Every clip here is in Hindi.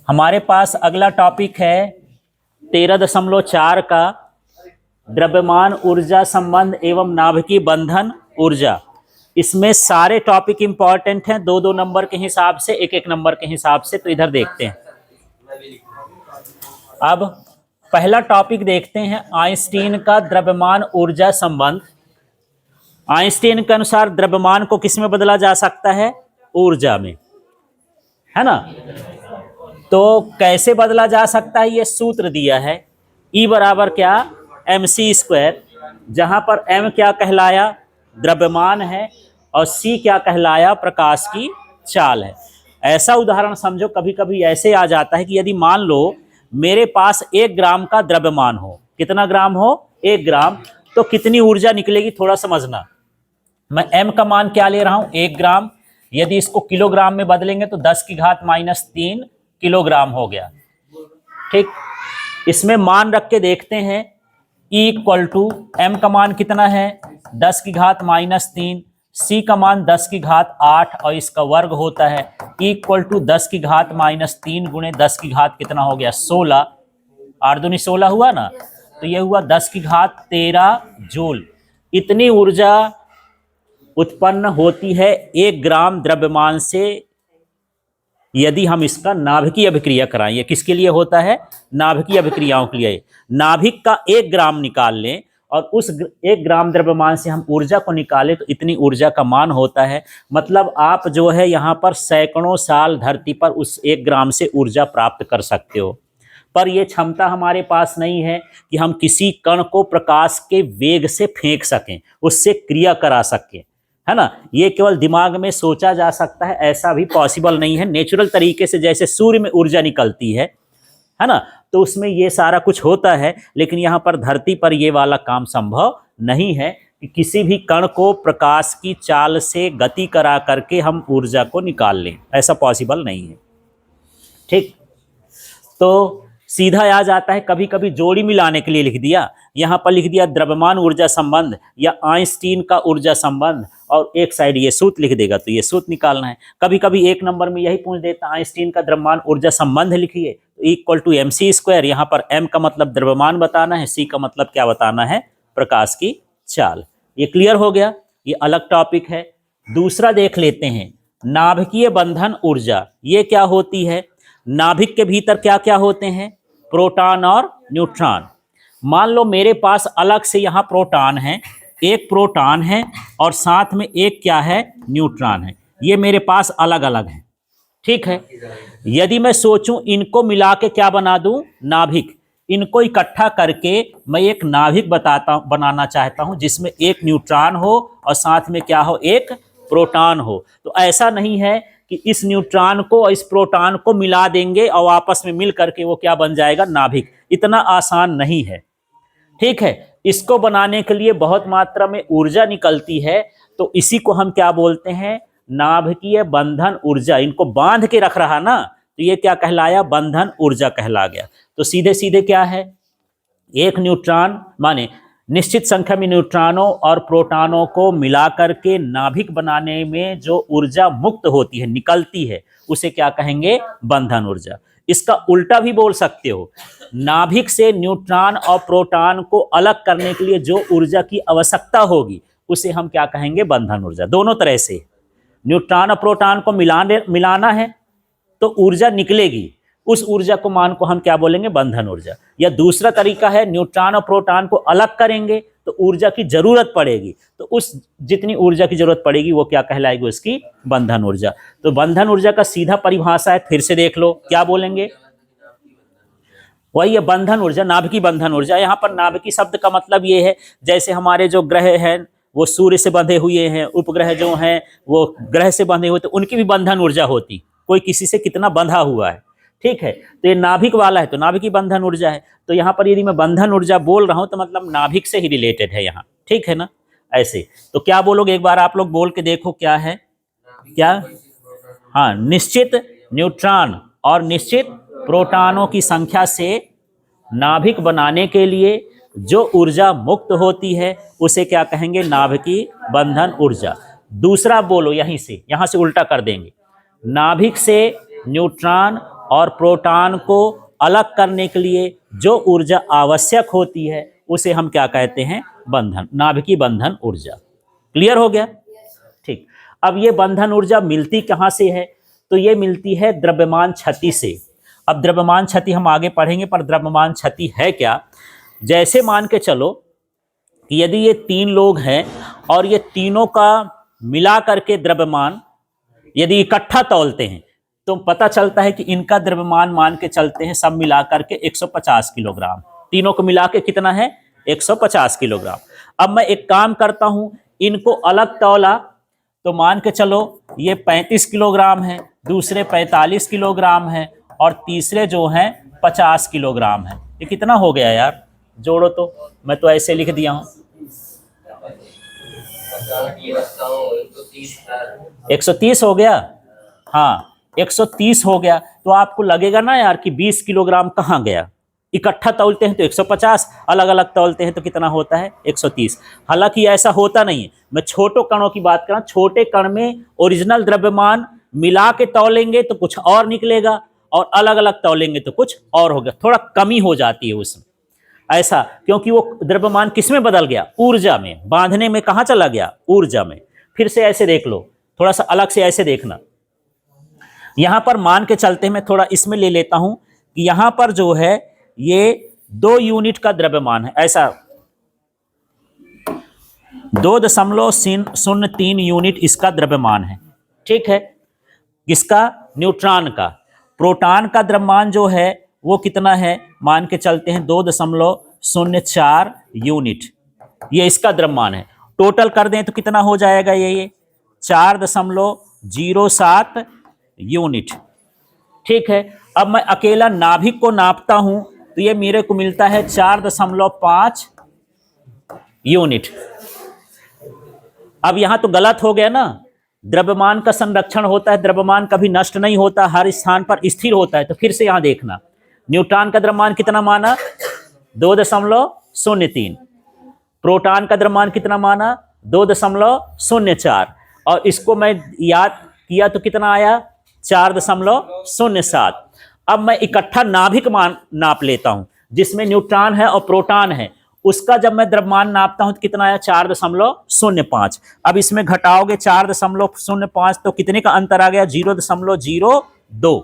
हमारे पास अगला टॉपिक है 13.4 का द्रव्यमान ऊर्जा संबंध एवं नाभिकीय बंधन ऊर्जा। इसमें सारे टॉपिक इंपॉर्टेंट हैं, दो दो नंबर के हिसाब से, एक एक नंबर के हिसाब से। तो इधर देखते हैं। अब पहला टॉपिक देखते हैं, आइंस्टीन का द्रव्यमान ऊर्जा संबंध। आइंस्टीन के अनुसार द्रव्यमान को किस में बदला जा सकता है? ऊर्जा में, है ना। तो कैसे बदला जा सकता है? ये सूत्र दिया है, E बराबर क्या? mc², जहां पर m क्या कहलाया? द्रव्यमान है, और c क्या कहलाया? प्रकाश की चाल है। ऐसा उदाहरण समझो, कभी कभी ऐसे आ जाता है कि यदि मान लो मेरे पास 1 ग्राम का द्रव्यमान हो। कितना ग्राम हो? 1 ग्राम। तो कितनी ऊर्जा निकलेगी थोड़ा समझना। मैं m का मान क्या ले रहा हूं? 1 ग्राम। यदि इसको किलोग्राम में बदलेंगे तो 10⁻³ किलोग्राम हो गया। ठीक, इसमें मान रख के देखते हैं। E = m का मान कितना है? 10⁻³ C का मान 10⁸ और इसका वर्ग होता है। E = 10⁻³ गुणे 10⁻, कितना हो गया? 16। 8 दूनी 16 हुआ ना, तो ये हुआ 10⁻13 जूल। इतनी ऊर्जा उत्पन्न होती है 1 ग्राम द्रव्यमान से, यदि हम इसका नाभिकीय अभिक्रिया कराएं। किसके लिए होता है? नाभिकीय अभिक्रियाओं के लिए। नाभिक का 1 ग्राम निकाल लें और उस 1 ग्राम द्रव्यमान से हम ऊर्जा को निकालें तो इतनी ऊर्जा का मान होता है। मतलब आप जो है यहाँ पर सैकड़ों साल धरती पर उस 1 ग्राम से ऊर्जा प्राप्त कर सकते हो। पर यह क्षमता हमारे पास नहीं है कि हम किसी कण को प्रकाश के वेग से फेंक सकें, उससे क्रिया करा सकें, है ना। ये केवल दिमाग में सोचा जा सकता है, ऐसा भी पॉसिबल नहीं है। नेचुरल तरीके से जैसे सूर्य में ऊर्जा निकलती है ना, तो उसमें ये सारा कुछ होता है। लेकिन यहाँ पर धरती पर ये वाला काम संभव नहीं है कि किसी भी कण को प्रकाश की चाल से गति करा करके हम ऊर्जा को निकाल लें, ऐसा पॉसिबल नहीं है। ठीक, तो सीधा आ जाता है। कभी कभी जोड़ी मिलाने के लिए लिख दिया, यहाँ पर लिख दिया द्रव्यमान ऊर्जा संबंध या आइंस्टीन का ऊर्जा संबंध, और एक साइड ये सूत्र लिख देगा, तो ये सूत्र निकालना है। कभी कभी 1 नंबर में यही पूछ देता, आइंस्टीन का द्रव्यमान ऊर्जा संबंध लिखिए, तो E = mc²। यहाँ पर m का मतलब द्रव्यमान बताना है, c का मतलब क्या बताना है? प्रकाश की चाल। ये क्लियर हो गया, ये अलग टॉपिक है। दूसरा देख लेते हैं, नाभिकीय बंधन ऊर्जा। ये क्या होती है? नाभिक के भीतर क्या क्या होते हैं? प्रोटॉन और न्यूट्रॉन। मान लो मेरे पास अलग से यहाँ प्रोटॉन है, एक प्रोटॉन है और साथ में एक क्या है? न्यूट्रॉन है। ये मेरे पास अलग अलग है, ठीक है। यदि मैं सोचूं इनको मिला के क्या बना दूं? नाभिक। इनको इकट्ठा करके मैं एक नाभिक बनाना चाहता हूं, जिसमें एक न्यूट्रॉन हो और साथ में क्या हो? एक प्रोटॉन हो। तो ऐसा नहीं है कि इस न्यूट्रॉन को और इस प्रोटॉन को मिला देंगे और आपस में मिल करके वो क्या बन जाएगा? नाभिक। इतना आसान नहीं है, ठीक है। इसको बनाने के लिए बहुत मात्रा में ऊर्जा निकलती है, तो इसी को हम क्या बोलते हैं? नाभिकीय बंधन ऊर्जा। इनको बांध के रख रहा ना, तो ये क्या कहलाया? बंधन ऊर्जा कहला गया। तो सीधे सीधे क्या है? एक न्यूट्रॉन माने निश्चित संख्या में न्यूट्रॉनों और प्रोटॉनों को मिलाकर के नाभिक बनाने में जो ऊर्जा मुक्त होती है, निकलती है, उसे क्या कहेंगे? बंधन ऊर्जा। इसका उल्टा भी बोल सकते हो, नाभिक से न्यूट्रॉन और प्रोटॉन को अलग करने के लिए जो ऊर्जा की आवश्यकता होगी, उसे हम क्या कहेंगे? बंधन ऊर्जा। दोनों तरह से न्यूट्रॉन और प्रोटॉन को मिलाना है तो ऊर्जा निकलेगी, उस ऊर्जा को मान को हम क्या बोलेंगे? बंधन ऊर्जा। या दूसरा तरीका है, न्यूट्रॉन और प्रोटॉन को अलग करेंगे तो ऊर्जा की जरूरत पड़ेगी, तो उस जितनी ऊर्जा की जरूरत पड़ेगी वो क्या कहलाएगी? उसकी बंधन ऊर्जा। तो बंधन ऊर्जा का सीधा परिभाषा है, फिर से देख लो, क्या बोलेंगे? वही है बंधन ऊर्जा, नाभिकीय बंधन ऊर्जा। यहाँ पर नाभिकीय शब्द का मतलब ये है, जैसे हमारे जो ग्रह हैं वो सूर्य से बंधे हुए हैं, उपग्रह जो हैं वो ग्रह से बंधे हुए, तो उनकी भी बंधन ऊर्जा होती, कोई किसी से कितना बंधा हुआ है, ठीक है। तो ये नाभिक वाला है तो नाभिकीय बंधन ऊर्जा है। तो यहाँ पर यदि मैं बंधन ऊर्जा बोल रहा हूँ तो मतलब नाभिक से ही रिलेटेड है यहाँ, ठीक है ना। ऐसे तो क्या बोलोगे? एक बार आप लोग बोल के देखो, क्या है? क्या? हाँ, निश्चित न्यूट्रॉन और निश्चित प्रोटॉनों की संख्या से नाभिक बनाने के लिए जो ऊर्जा मुक्त होती है उसे क्या कहेंगे? नाभिकीय बंधन ऊर्जा। दूसरा बोलो, यहीं से, यहाँ से उल्टा कर देंगे। नाभिक से न्यूट्रॉन और प्रोटॉन को अलग करने के लिए जो ऊर्जा आवश्यक होती है उसे हम क्या कहते हैं? बंधन, नाभिकीय बंधन ऊर्जा। क्लियर हो गया? ठीक। अब ये बंधन ऊर्जा मिलती कहाँ से है? तो ये मिलती है द्रव्यमान क्षति से। अब द्रव्यमान क्षति हम आगे पढ़ेंगे, पर द्रव्यमान क्षति है क्या? जैसे मान के चलो कि यदि ये 3 लोग हैं और ये तीनों का मिला करके द्रव्यमान यदि इकट्ठा तौलते हैं तो पता चलता है कि इनका द्रव्यमान मान के चलते हैं सब मिला करके 150 किलोग्राम। तीनों को मिला के कितना है? 150 किलोग्राम। अब मैं एक काम करता हूं, इनको अलग तौला तो मान के चलो ये 35 किलोग्राम है, दूसरे 45 किलोग्राम है और तीसरे जो हैं 50 किलोग्राम है। ये कितना हो गया यार? जोड़ो तो, मैं तो ऐसे लिख दिया हूं। 130 हो गया। हाँ 130 हो गया। तो आपको लगेगा ना यार कि 20 किलोग्राम कहाँ गया? इकट्ठा तौलते हैं तो 150, अलग अलग तौलते हैं तो कितना होता है? 130। हालांकि ऐसा होता नहीं है। मैं छोटे कणों की बात कर रहा हूं। छोटे कण में ओरिजिनल द्रव्यमान मिला के तौलेंगे तो कुछ और निकलेगा और अलग अलग तौलेंगे तो कुछ और होगा, थोड़ा कमी हो जाती है उसमें। ऐसा क्योंकि वो द्रव्यमान किस में बदल गया? ऊर्जा में। बांधने में कहां चला गया? ऊर्जा में। फिर से ऐसे देख लो, थोड़ा सा अलग से ऐसे देखना। यहां पर मान के चलते हैं, मैं थोड़ा इसमें ले लेता हूं कि यहां पर जो है ये 2 यूनिट का द्रव्यमान है, ऐसा 2.03 यूनिट इसका द्रव्यमान है। ठीक है, किसका? न्यूट्रॉन का। प्रोटॉन का द्रव्यमान जो है वो कितना है? मान के चलते हैं 2.04 यूनिट, ये इसका द्रव्यमान है। टोटल कर दें तो कितना हो जाएगा? ये 4.07 यूनिट। ठीक है, अब मैं अकेला नाभिक को नापता हूं तो ये मेरे को मिलता है 4.5 यूनिट। अब यहां तो गलत हो गया ना, द्रव्यमान का संरक्षण होता है, द्रव्यमान कभी नष्ट नहीं होता, हर स्थान पर स्थिर होता है। तो फिर से यहां देखना, न्यूट्रॉन का द्रव्यमान कितना माना? 2.03। प्रोटॉन का द्रव्यमान कितना माना? 2.04। और इसको मैं याद किया तो कितना आया? 4.07। अब मैं इकट्ठा नाभिक मान नाप लेता हूं जिसमें न्यूट्रॉन है और प्रोटॉन है, उसका जब मैं द्रव्यमान नापता हूं तो कितना आया? 4.05। अब इसमें घटाओगे 4.05 तो कितने का अंतर आ गया? 0.02।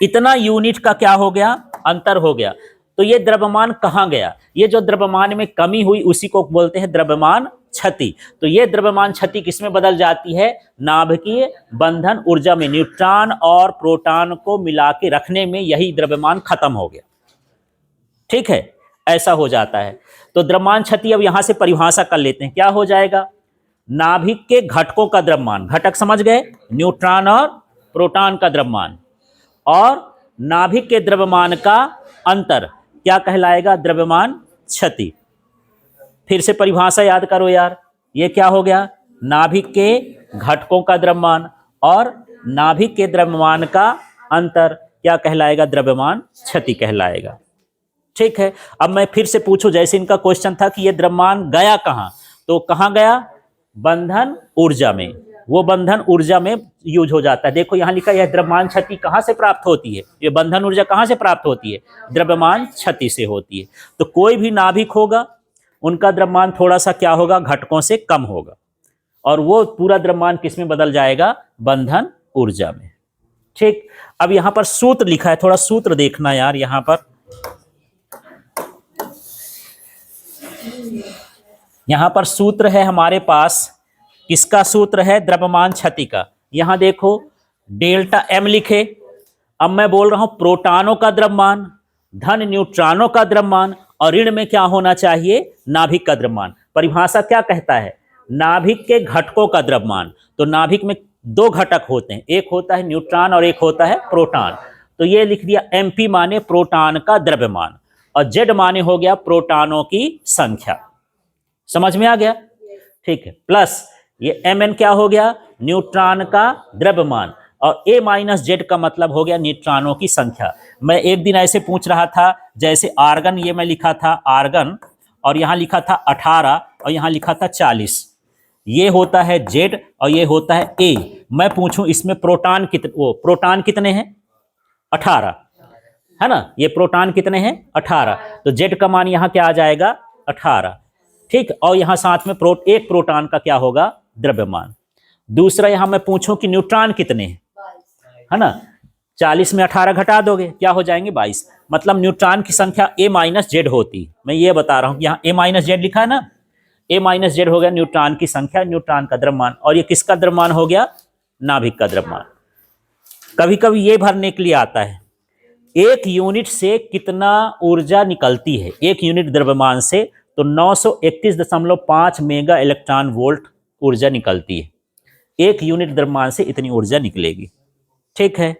इतना यूनिट का क्या हो गया? अंतर हो गया। तो ये द्रव्यमान कहां गया? ये जो द्रव्यमान में कमी हुई उसी को बोलते हैं द्रव्यमान क्षति। तो ये द्रव्यमान क्षति किसमें बदल जाती है? नाभिकीय बंधन ऊर्जा में। न्यूट्रॉन और प्रोटॉन को मिला के रखने में यही द्रव्यमान खत्म हो गया। ठीक है, ऐसा हो जाता है। तो द्रव्यमान क्षति अब यहां से परिभाषा कर लेते हैं, क्या हो जाएगा? नाभिक के घटकों का द्रव्यमान, घटक समझ गए? न्यूट्रॉन और प्रोटॉन का द्रव्यमान, और नाभिक के द्रव्यमान का अंतर क्या कहलाएगा? द्रव्यमान क्षति। फिर से परिभाषा याद करो यार, ये क्या हो गया? नाभिक के घटकों का द्रव्यमान और नाभिक के द्रव्यमान का अंतर क्या कहलाएगा? द्रव्यमान क्षति कहलाएगा। ठीक है, अब मैं फिर से पूछूं, जैसे इनका क्वेश्चन था कि ये द्रव्यमान गया कहां, तो कहां गया? बंधन ऊर्जा में। वो बंधन ऊर्जा में यूज हो जाता है। देखो यहां लिखा है द्रव्यमान क्षति कहां से प्राप्त होती है? ये बंधन ऊर्जा कहां से प्राप्त होती है? द्रव्यमान क्षति से होती है। तो कोई भी नाभिक होगा उनका द्रव्यमान थोड़ा सा क्या होगा? घटकों से कम होगा, और वो पूरा द्रव्यमान किस में बदल जाएगा? बंधन ऊर्जा में। ठीक, अब यहां पर सूत्र लिखा है, थोड़ा सूत्र देखना यार। यहां पर सूत्र है हमारे पास। किसका सूत्र है? द्रव्यमान क्षति का। यहां देखो डेल्टा एम लिखे। अब मैं बोल रहा हूं प्रोटॉनों का द्रव्यमान धन न्यूट्रॉनों का द्रव्यमान, और ऋण में क्या होना चाहिए? नाभिक का द्रव्यमान। परिभाषा क्या कहता है? नाभिक के घटकों का द्रव्यमान। तो नाभिक में 2 घटक होते हैं, एक होता है न्यूट्रॉन और एक होता है प्रोटॉन। तो ये लिख दिया MP माने प्रोटॉन का द्रव्यमान, और Z माने हो गया प्रोटॉनों की संख्या। समझ में आ गया? ठीक है, प्लस ये Mn क्या हो गया? न्यूट्रॉन का द्रव्यमान, और A माइनस Z का मतलब हो गया न्यूट्रॉनों की संख्या। मैं एक दिन ऐसे पूछ रहा था, जैसे आर्गन, ये मैं लिखा था आर्गन, और यहां लिखा था 18 और यहां लिखा था 40। ये होता है Z और ये होता है A। मैं पूछूं इसमें प्रोटॉन कितने हैं? 18, है ना। ये प्रोटॉन कितने हैं? 18। तो जेड का मान यहाँ क्या आ जाएगा? 18। ठीक, और यहाँ साथ में एक प्रोटॉन का क्या होगा? द्रव्यमान। दूसरा यहाँ मैं पूछूं कि न्यूट्रॉन कितने हैं, है ना। 40 में 18 घटा दोगे, क्या हो जाएंगे? 22। मतलब न्यूट्रॉन की संख्या a माइनस जेड होती। मैं ये बता रहा हूं, यहाँ a माइनस जेड लिखा है ना, a माइनस जेड हो गया न्यूट्रॉन की संख्या, न्यूट्रॉन का द्रव्यमान। और ये किसका द्रव्यमान हो गया? नाभिक का द्रव्यमान। कभी कभी ये भरने के लिए आता है, एक यूनिट से कितना ऊर्जा निकलती है, एक यूनिट द्रव्यमान से, तो 931.5 मेगा इलेक्ट्रॉन वोल्ट ऊर्जा निकलती है। एक यूनिट द्रव्यमान से इतनी ऊर्जा निकलेगी। ठीक है।